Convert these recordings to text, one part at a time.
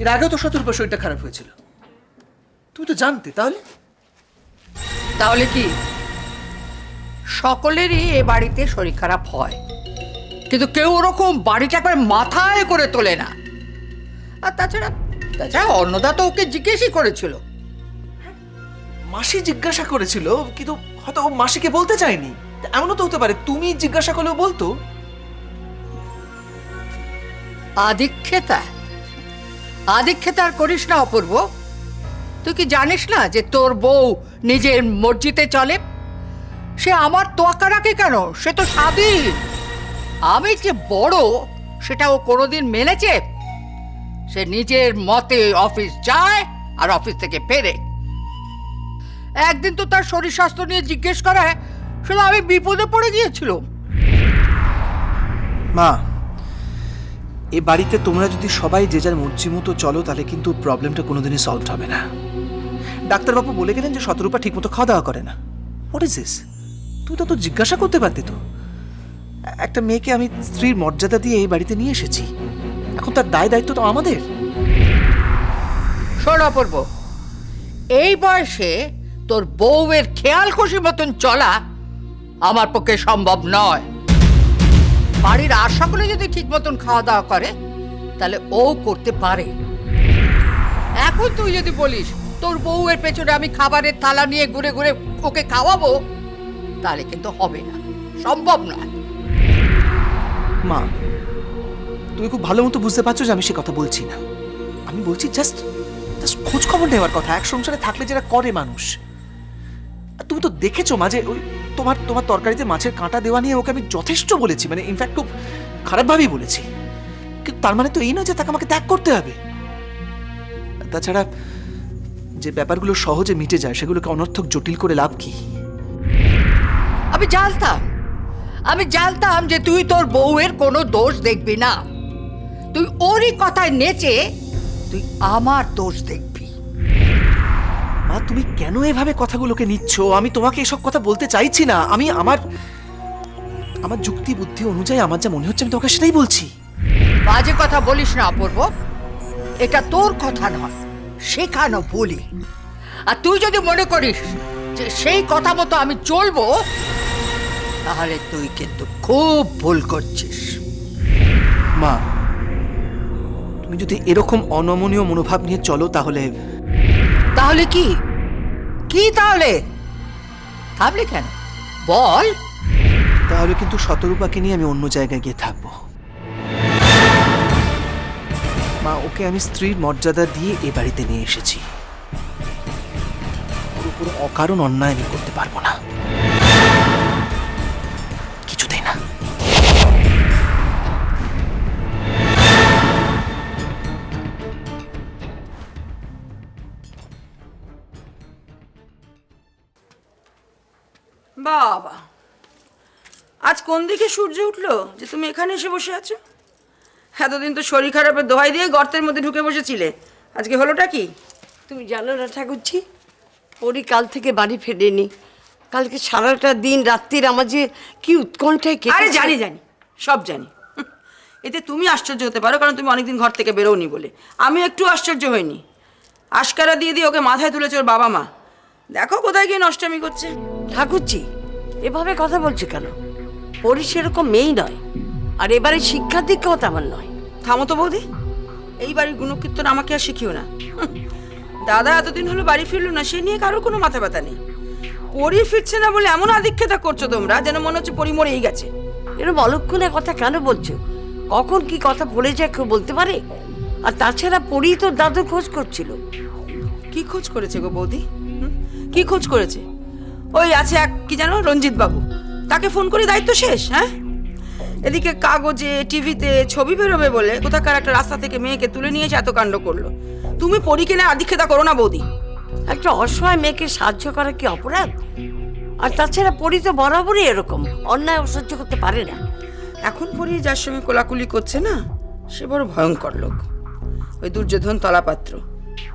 এর আগেও তো শতরূপা শরীরটা খারাপ হয়েছিল, তুমি তো জানতে। তাহলে কি সকলেরই এ বাড়িতে শরীর খারাপ হয়, কিন্তু কেউ ওরকম বাড়িটা একবার মাথায় করে তোলে না। আর তাছাড়া অন্নদা তো ওকে জিজ্ঞেসই করেছিল। মাসি জিজ্ঞাসা করেছিল, কিন্তু হয়তো ও মাসিকে বলতে চায়নি। এমনও তো হতে পারে তুমি জিজ্ঞাসা করলেও বলতো। আদিক্ষেতা আর করিস না অপূর্ব। তুই কি জানিস না যে তোর বউ নিজের মর্জিতে চলে? সে আমার তোয়াক্কা রাখে কেন? সে তো স্বাধীন। আমি যে বড় সেটা ও কোনোদিন মেনেছে? সে নিজের মতে অফিস যায় আর অফিস থেকে ফেরে। একদিন তো তার শরীর স্বাস্থ্য নিয়ে জিজ্ঞেস করায় শুধু আমি বিপদে পড়ে গিয়েছিলাম। মা, এ বাড়িতে তোমরা যদি সবাই যে যার মর্জি মতো চলো, তাহলে কিন্তু প্রবলেমটা কোনোদিনই সলভ হবে না। ডাক্তারবাবু বলে গেলেন যে শতরূপা ঠিক মতো খাওয়া দাওয়া করে না। What is this? তুই তো জিজ্ঞাসা করতে পারতি তো। একটা মেয়েকে আমি স্ত্রীর মর্যাদা দিয়ে এই বাড়িতে নিয়ে এসেছি, এখন তার দায় দায়িত্ব তো আমাদের। শোন অপূর্ব, এই বয়সে তোর বউয়ের খেয়াল খুশি মতন চলা আমার পক্ষে সম্ভব নয়। বাড়ির আর সকলে যদি ঠিক মতন খাওয়া দাওয়া করে তাহলে ও করতে পারে। এখন তুই যদি বলিস তোর বউয়ের পেছনে আমি খাবারের থালা নিয়ে ঘুরে ঘুরে ওকে খাওয়াবো, তাহলে কিন্তু হবে না, সম্ভব নয়। মা, তুমি খুব ভালো মতো বুঝতে পারছো যে আমি সে কথা বলছি না। আমি বলছি জাস্ট খোঁজ খবর নেওয়ার কথা, এক সংসারে থাকলে যেটা করে মানুষ। তুমি তো দেখেছো মাঝে ওই তোমার তরকারিতে মাছের কাঁটা দেওয়া নিয়ে ওকে আমি যথেষ্ট বলেছি, মানে ইনফ্যাক্ট খুব খারাপভাবেই বলেছি। কিন্তু তার মানে তো এই নয় যে তাকে আমাকে ত্যাগ করতে হবে। তাছাড়া যে ব্যাপারগুলো সহজে মিটে যায় সেগুলোকে অনর্থক জটিল করে লাভ কি? আমি জানতাম যে তুই তোর বউয়ের কোনো দোষ দেখবি না। তুই ওরই কথায় নেচে তুই আমার দোষ দেখবি। মা, তুমি কেন এভাবে কথাগুলোকে নিচ্ছ? আমি তোমাকে এসব কথা বলতে চাইছি না। আমি আমার যুক্তি বুদ্ধি অনুযায়ী আমার যা মনে হচ্ছে আমি তোমাকে সেটাই বলছি। বাজে কথা বলিস না অপূর্ব, এটা তোর কথা নয়, শেখানো বলি। আর তুই যদি মনে করিস যে সেই কথা মতো আমি চলবো, তাহলে তুই কিন্তু খুব ভুল করছিস। মা, তুমি যদি এরকম অনমনীয় মনোভাব নিয়ে চলো তাহলে কি তাহলে থামলি কেন বল? তাহলে কিন্তু শতরূপাকে নিয়ে আমি অন্য জায়গায় গিয়ে থাকবো। মা, ওকে আমি স্ত্রীর মর্যাদা দিয়ে এ বাড়িতে নিয়ে এসেছি। পুরো অকারণ অন্যায় আমি করতে পারবো না, কিছুতেই না। বাবা, আজ কোন দিকে সূর্য উঠলো যে তুমি এখানে এসে বসে আছো? এতদিন তো শরীর খারাপের দোহাই দিয়ে গর্তের মধ্যে ঢুকে বসেছিলে, আজকে হলোটা কি? তুমি জানো না ঠাকুরজি, পরি কাল থেকে বাড়ি ফেরেনি। কালকে সারাটা দিন রাত্রির আমার যে কি উৎকণ্ঠায় কেটেছে। আরে জানি সব জানি। এতে তুমি আশ্চর্য হতে পারো, কারণ তুমি অনেকদিন ঘর থেকে বেরোনি বলে। আমি একটু আশ্চর্য হইনি। আশকারা দিয়ে ওকে মাথায় তুলেছে ওর বাবা মা। দেখো কোথায় গিয়ে নষ্টামি করছে। ঠাকুরজি, এভাবে কথা বলছে কেন? পরি সেরকম মেয়েই নয়, আর এবারে শিক্ষার দীক্ষাও তেমন নয়। থামো তো বৌদি, এই বাড়ির গুণকীর্তন আমাকে আর শিখিও না। দাদা এতদিন হলো বাড়ি ফিরলো না, সে নিয়ে কারোর কোনো মাথা ব্যথা নেই। পরি ফিরছে না বলে এমন আদিক্ষেতা করছো তোমরা, যেন মনে হচ্ছে পরি মরেই গেছে। এরকম অলক্ষণের কথা কেন বলছো? কখন কি কথা পড়ে যায় কেউ বলতে পারে? আর তাছাড়া পরি তো দাদু খোঁজ করছিল। কি খোঁজ করেছে গো বৌদি? কি খোঁজ করেছে? ওই আছে এক কি জানো রঞ্জিত বাবু, তাকে ফোন করে দায়িত্ব শেষ। হ্যাঁ, এদিকে কাগজে টিভিতে ছবি বেরোবে বলে কোথাকার একটা রাস্তা থেকে মেয়েকে তুলে নিয়ে এসে এত কাণ্ড করলো। তুমি পরীকে না আদিক্ষেতা করো না বৌদি। একটা অসহায় মেয়েকে সাহায্য করা কি অপরাধ? আর তাছাড়া পরি তো বরাবরই এরকম, অন্যায় সহ্য করতে পারে না। এখন পরি যার সঙ্গে কোলাকুলি করছে না, সে বড় ভয়ঙ্কর লোক, ওই দুর্যোধন তলাপাত্র।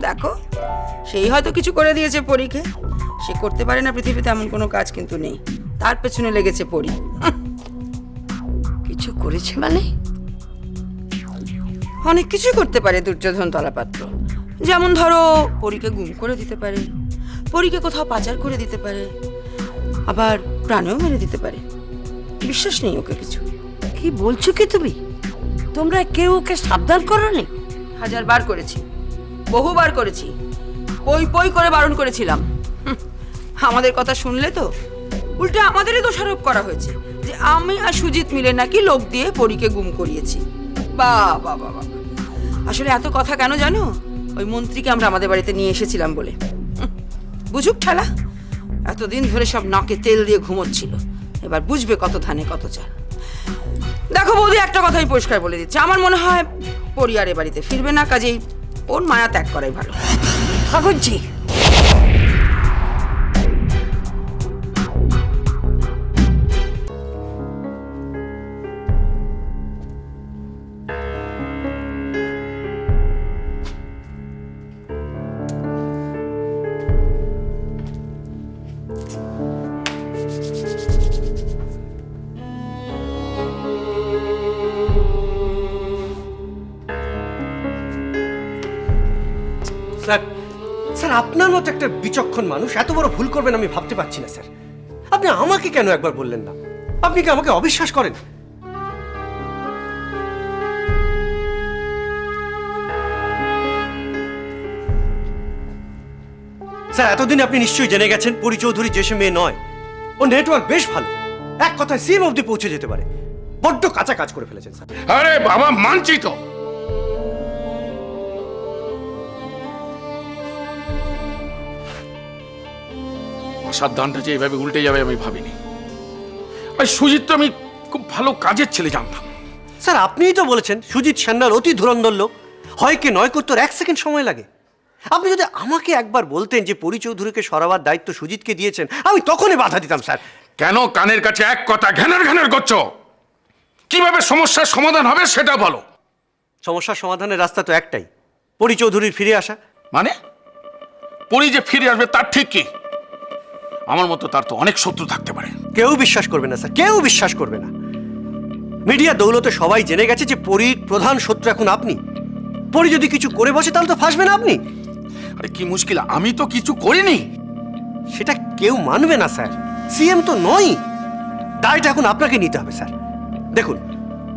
দেখো, সেই হয়তো কিছু করে দিয়েছে পরীকে। সে করতে পারে না পৃথিবীতে এমন কোনো কাজ কিন্তু নেই, তার পেছনে লেগেছে পরি। কিছু করেছে মানে? অনেক কিছুই করতে পারে দুর্যোধন তলাপাত্র। যেমন ধরো পরীকে গুম করে দিতে পারে, পরীকে কোথাও পাচার করে দিতে পারে, আবার প্রাণেও মেরে দিতে পারে। বিশ্বাস নেই ওকে কিছু। কি বলছো কি তুমি? তোমরা কেউ ওকে সাবধান করোনি? 1000 বার করেছি, বহুবার করেছি, পই পই করে বারণ করেছিলাম। আমাদের কথা শুনলে তো উল্টে আমাদেরই দোষারোপ করা হয়েছে যে আমি আর সুজিত মিলে নাকি লোক দিয়ে পরীকে গুম করিয়েছি। বাহ বাহ বাহ বাহ। আসলে এত কথা কেন জানো? ওই মন্ত্রীকে আমরা আমাদের বাড়িতে নিয়ে এসেছিলাম বলে। বুঝুক ঠেলা, এতদিন ধরে সব নাকে তেল দিয়ে ঘুমোচ্ছিল, এবার বুঝবে কত ধানে কত চাল। দেখো বৌদি, একটা কথা আমি পরিষ্কার বলে দিচ্ছি, আমার মনে হয় পরী আর এ বাড়িতে ফিরবে না, কাজেই ওর মায়া ত্যাগ করাই ভালো। ঠাকুরজি, স্যার, স্যার আপনার মতো একটা বিচক্ষণ মানুষ এত বড় ভুল করবেন আমি ভাবতে পারছি না স্যার। আপনি আমাকে কেন একবার বললেন না? আপনি কি আমাকে অবিশ্বাস করেন? স্যার, এতদিন আপনি নিশ্চয়ই জেনে গেছেন পরি চৌধুরী যে সে মেয়ে নয়। ও নেটওয়ার্ক বেশ ভালো, এক কথায় সিএম অবধি পৌঁছে যেতে পারে। বড্ড কাঁচা কাজ করে ফেলেছেন স্যার। আরে বাবা, মানছি তো। আশার দানটা যে এভাবে উল্টে যাবে আমি ভাবিনি। আর সুজিত তো আমি খুব ভালো কাজের ছেলে জানতাম। স্যার, আপনিই তো বলেছেন সুজিত সান্যাল অতি ধুরন্ধর লোক, হয় কে নয় করতে 1 সেকেন্ড সময় লাগে। আপনি যদি আমাকে একবার বলতেন যে পরি চৌধুরীকে সরাবার দায়িত্ব সুজিতকে দিয়েছেন, আমি তখনই বাধা দিতাম স্যার। কেন কানের কাছে এক কথা ঘ্যানের ঘ্যানের করছো? কিভাবে সমস্যার সমাধান হবে সেটা বলো। সমস্যার সমাধানের রাস্তা তো একটাই, পরি চৌধুরীর ফিরে আসা। মানে পরি যে ফিরে আসবে তার ঠিক কি? আমার মতো তার তো অনেক শত্রু থাকতে পারে। কেউ বিশ্বাস করবে না স্যার, কেউ বিশ্বাস করবে না। মিডিয়া দৌলতে সবাই জেনে গেছে যে পরির প্রধান শত্রু এখন আপনি। পরি যদি কিছু করে বসে তাহলে তো ফাঁসবেন আপনি। আরে কি মুশকিল, আমি তো কিছু করিনি। সেটা কেউ মানবে না স্যার, সিএম তো নয়। দায়টা এখন আপনাকে নিতে হবে স্যার। দেখুন,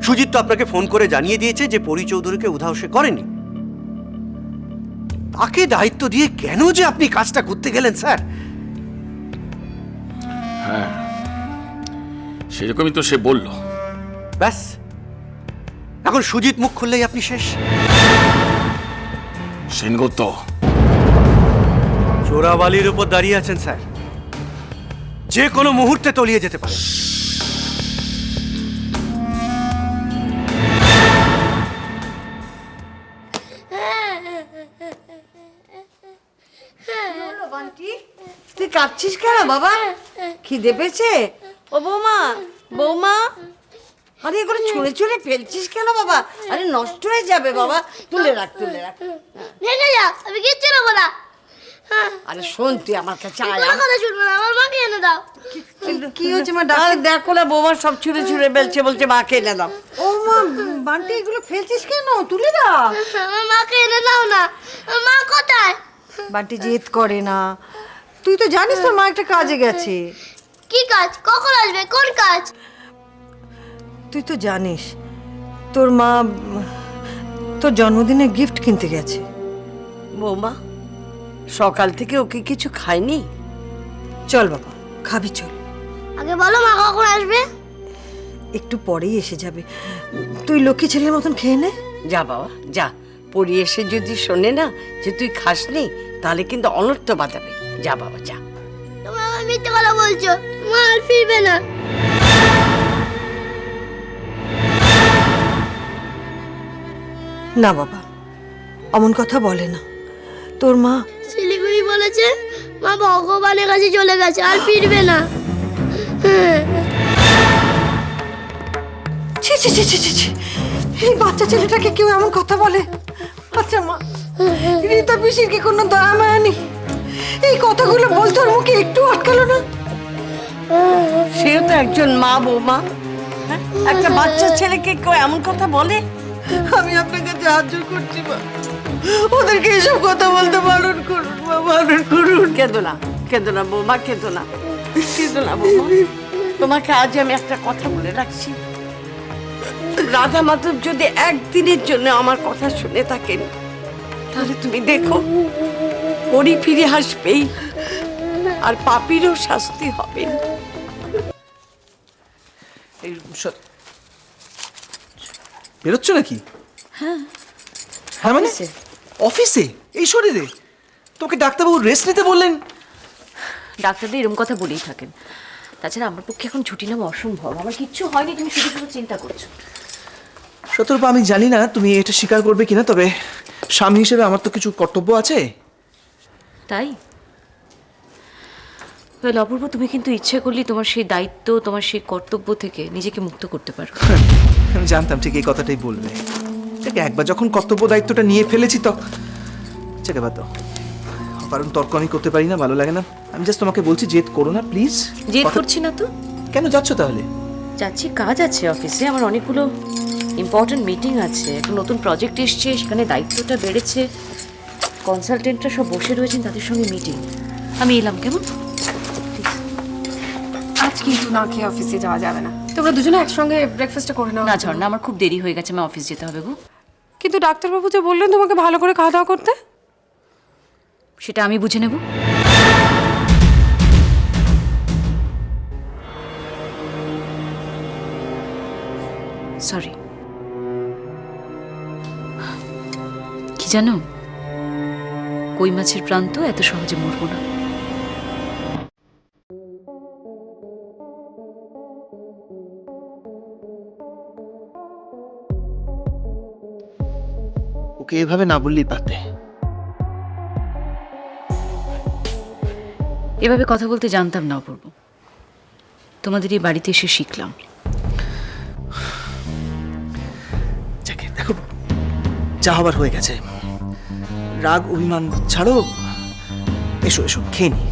সুজিত তো আপনাকে ফোন করে জানিয়ে দিয়েছে যে পরি চৌধুরীকে উধাও সে করেনি। তাকে দায়িত্ব দিয়ে কেন যে আপনি কাজটা করতে গেলেন স্যার? হ্যাঁ, সেরকমই তো সে বলল। ব্যাস, এখন সুজিত মুখ খুললেই আপনি শেষ। সেনগুপ্ত চোরাবালির উপর দাঁড়িয়ে আছেন স্যার, যে কোনো মুহূর্তে তলিয়ে যেতে পারে। তুই কাঁদছিস কেন বাবা? খিদে পেয়েছে? ও বৌমা, বৌমা, আরে এগুলো ছুঁড়ে ছুঁড়ে ফেলছিস কেন বাবা? আরে নষ্ট হয়ে যাবে বাবা, তুলে রাখ, তুলে রাখ। ভেঙে যা, আমি কিচ্ছু নেবো না। আরে শোন, তুই আমার কাছে আয়। কোনো কথা শুনবো না, আমার মাকে এনে দাও। কি হয়েছে মা? ডাক্তার দেখো না, বৌমা সব ছুঁড়ে ছুঁড়ে ফেলছে, বলছে মাকে এনে দাও। ও মা, বান্টি এগুলো ফেলছিস কেন? তুলে দাও। আমার মাকে এনে দাও না। আমার মা কোথায়? বান্টি জেদ করে না, তুই তো জানিস তোর মা একটা কাজে গেছে। কি কাজ? কখন আসবে? কোন কাজ? তুই তো জানিস তোর মা তোর জন্মদিনে গিফট কিনতে গেছে। বৌমা, সকাল থেকে ওকে কিছু খায়নি? চল বাবা, খাবি চল। আগে বলো মা কখন আসবে? একটু পরেই এসে যাবে, তুই লক্ষ্মী ছেলের মতন খেয়ে নে। যা বাবা যা, পড়ি এসে যদি শোনে না যে তুই খাসনি, তাহলে কিন্তু অনর্থ বাঁধাবে। যা বাবা যা। তুমি আমার মিথ্যে কথা বলছো, মা আর ফিরবে না। না বাবা, অমন কথা বলে না। তোর মা শিলিগুড়ি বলেছে মা ভগবানের কাছে চলে গেছে, আর ফিরবে না। ছি ছি ছি ছি ছি ছি, এই বাচ্চা ছেলেটাকে কেউ এমন কথা বলে? আচ্ছা মা, রীতা পিসির কি কোনো দয়া মায়া নেই? এই কথাগুলো বলতে ওর মুখে একটু আটকালো না? সেও তো একজন মা, বৌমা। হ্যাঁ? একটা বাচ্চা ছেলেকে কেউ এমন কথা বলে? আমি আপনাকে সাহায্য করছি মা, ওদেরকে এসব কথা বলতে বারণ করুন মা, বারণ করুন। কেঁদো না বৌমা, কেঁদো না বৌমা। তোমাকে আজ আমি একটা কথা বলে রাখছি, রাধা মাধব যদি একদিনের জন্য আমার কথা শুনে থাকেন, তাহলে তুমি দেখো পরি ফিরে আসবেই, আর পাপীরও শাস্তি হবে। এই বেরোচ্ছ নাকি? হ্যাঁ মানে অফিসে এই শরীরে? তোকে ডাক্তারবাবু রেস্ট নিতে বললেন? ডাক্তারদের এরকম কথা বলেই থাকেন। তাছাড়া আমার পক্ষে এখন ছুটি নেওয়া অসম্ভব। আমার কিচ্ছু হয়নি, তুমি শুধু শুধু চিন্তা করছো। শতরূপা, আমি জানি না তুমি এটা স্বীকার করবে কিনা, তবে স্বামী হিসেবে আমার তো কিছু কর্তব্য আছে। তাই অপূর্ব, তুমি কিন্তু ইচ্ছে করলে তোমার সেই দায়িত্ব, তোমার সেই কর্তব্য থেকে নিজেকে মুক্ত করতে পারো। আমি জানতাম ঠিক এই কথাটাই বলবে। ঠিক একবার যখন কর্তব্য দায়িত্বটা নিয়ে ফেলেছি তো চেকে বাদ দাও, কারণ তর্ক আমি করতে পারি না, ভালো লাগে না। আমি জাস্ট তোমাকে বলছি জেদ করো না প্লিজ। জেদ করছি না তো। কেন যাচ্ছ তাহলে? যাচ্ছি, কাজ আছে অফিসে, আমার অনেকগুলো ইম্পর্টেন্ট মিটিং আছে, একটা নতুন প্রজেক্ট এসছে, সেখানে দায়িত্বটা বেড়েছে, কনসালটেন্টরা সব বসে রয়েছেন, তাদের সঙ্গে মিটিং। আমি এলাম, কেমন? আজ কিন্তু না খেয়ে অফিসে যাওয়া যাবে না, তোমরা দুজনে একসঙ্গে ব্রেকফাস্টটা করে নাও। না ঝর্ণা, আমার খুব দেরি হয়ে গেছে, আমার অফিস যেতে হবে গো। কিন্তু ডাক্তারবাবু যে বললেন তোমাকে ভালো করে খাওয়া দাওয়া করতে। সেটা আমি বুঝে নেব। সরি। কি জানো, কই মাছের প্রাণ তো এত সহজে মরবো না। ওকে এভাবে না বললেই পারতে। এভাবে কথা বলতে জানতাম না অপূর্ব, তোমাদের এই বাড়িতে এসে শিখলাম। যাকে দেখো, যা হবার হয়ে গেছে, রাগ অভিমান ছাড়ো, এসো এসো খেয়ে নি।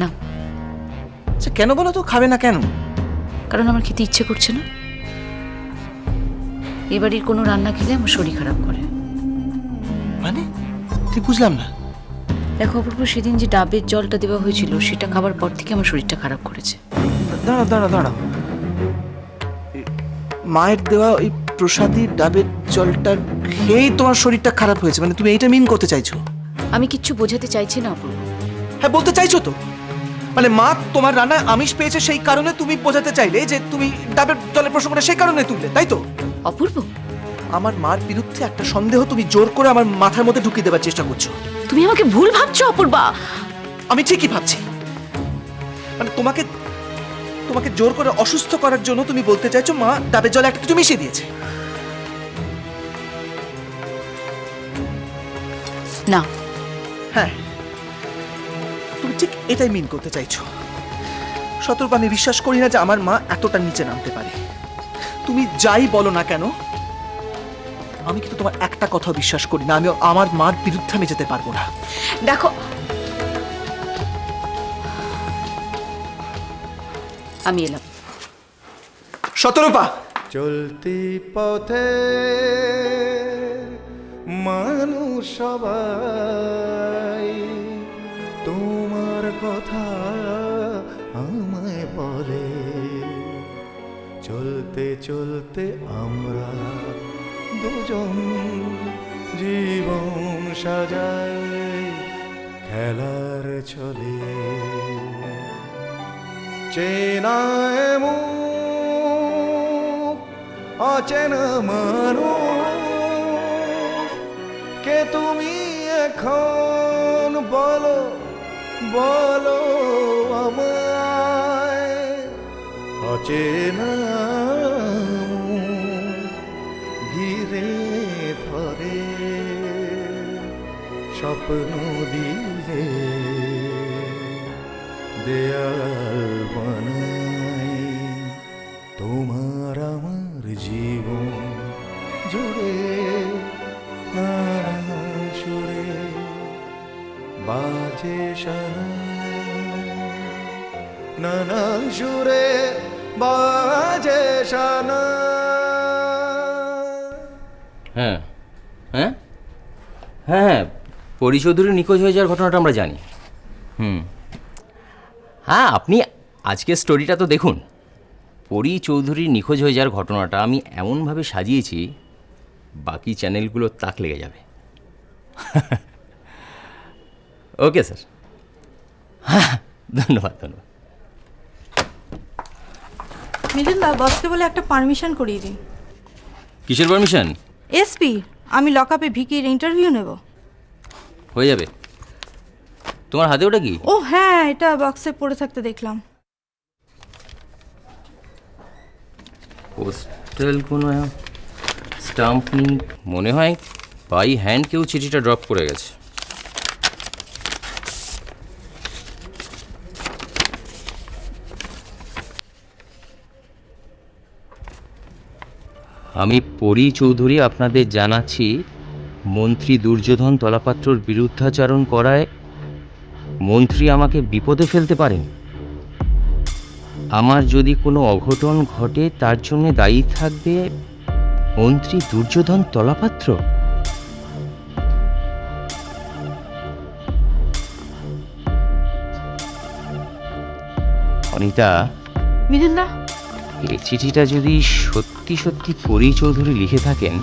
না, আচ্ছা কেন বলো তো? খাবে না কেন? কারণ আমার খেতে ইচ্ছে করছে না। এ বাড়ির কোনো রান্না খেলে আমার শরীর খারাপ করে। মানে ঠিক বুঝলাম না। দেখো অপূর্ব, সেদিন যে ডাবের জলটা দেওয়া হয়েছিল সেটা খাবার পর থেকে আমার শরীরটা খারাপ করেছে। দাঁড়াও দাঁড়াও দাঁড়াও, মায়ের দেওয়া ওই প্রসাদী ডাবের জলটা খেয়ে তোমার শরীরটা খারাপ হয়েছে? মানে তুমি এইটা মিন করতে চাইছো? আমি কিচ্ছু বোঝাতে চাইছি না অপূর্ব। হ্যাঁ বলতে চাইছো তো। মানে মা তোমার রান্নায় আমিষ পেয়েছে সেই কারণে তুমি বোঝাতে চাইলে যে তুমি ডাবের জলের প্রসঙ্গটা সেই কারণে তুললে, তাই তো? অপূর্ব, আমার মার বিরুদ্ধে একটা সন্দেহ তুমি জোর করে আমার মাথার মধ্যে ঢুকিয়ে দেওয়ার চেষ্টা করছো। তুমি আমাকে ভুল ভাবছো অপূর্বা। আমি ঠিকই ভাবছি। মানে তোমাকে তোমাকে জোর করে অসুস্থ করার জন্য তুমি বলতে চাইছো মা ডাবের জলে একটা কিছু মিশিয়ে দিয়েছে। না। হ্যাঁ, তুমি ঠিক এটাই মিন করতে চাইছো। শতরূপা, আমি বিশ্বাস করি না যে আমার মা এতটা নিচে নামতে পারে। তুমি যাই বলো না কেন, আমি কিন্তু তোমার একটা কথা বিশ্বাস করি না। আমি আমার মার বিরুদ্ধে আমি যেতে পারবো না। দেখো, আমি এলাম। শতরূপা, চলতি পথে মানুষ সবাই তোমার কথা আমায় বলে, চলতে চলতে আমরা দুজন জীবন সাজাই খেলার ছলে, চেনায় মুখ অচেনা মানুষ, কে তুমি এখন বলো বলো আমায়, অচেনা মুখ ঘিরে ধরে স্বপ্ন দিয়ে দেয়াল বানাই, তোমার আমার জীবন জুড়ে নানান সুরে বাজে শোনাই, নানান সুরে বাজে শোনাই। হ্যাঁ হ্যাঁ হ্যাঁ হ্যাঁ পরি চৌধুরী নিখোঁজ হয়ে যাওয়ার ঘটনাটা আমরা জানি। হ্যাঁ আপনি আজকের স্টোরিটা তো দেখুন। পরি চৌধুরীর নিখোঁজ হয়ে যাওয়ার ঘটনাটা আমি এমনভাবে সাজিয়েছি বাকি চ্যানেলগুলো তাক লেগে যাবে। ওকে স্যার, হ্যাঁ ধন্যবাদ ধন্যবাদ। মিলিন্দা বসকে বলে একটা পারমিশন করিয়ে দিন। কিসের পারমিশন? এসপি, আমি লকআপে ভিকির ইন্টারভিউ নেব। হয়ে যাবে। তোমার হাতে ওটা কি? ও হ্যাঁ, এটা বক্সে পড়ে থাকতে দেখলাম। পোস্টাল কোনো স্টাম্প নেই মনে হয়, বাই হ্যান্ড কেউ চিঠিটা ড্রপ করে গেছে। আমি পরি চৌধুরী আপনাদের জানাচ্ছি, মন্ত্রী দুর্যোধন তলাপাত্রর বিরুদ্ধাচরণ করায় মন্ত্রী আমাকে বিপদে ফেলতে পারেন। আমার যদি কোনো অঘটন ঘটে তার জন্য দায়ী থাকবে মন্ত্রী দুর্যোধন তলাপাত্র। অনিতা, মিলিন্দা, এই চিঠিটা যদি সত্যি সত্যি পরি চৌধুরী লিখে থাকেন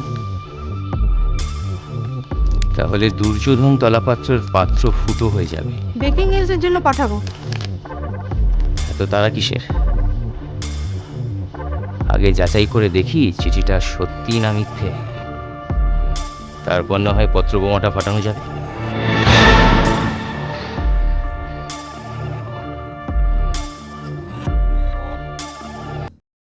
তাহলে দুর্যোধন তলাপাত্রের পাত্র ফুটো হয়ে যাবে। ব্রেকিং নিউজের জন্য পাঠাবো। এত তারা কিসের? আগে যাচাই করে দেখি চিঠিটা সত্যি না মিথ্যে, তারপর না হয় পত্র বোমাটা ফাটানো যাবে।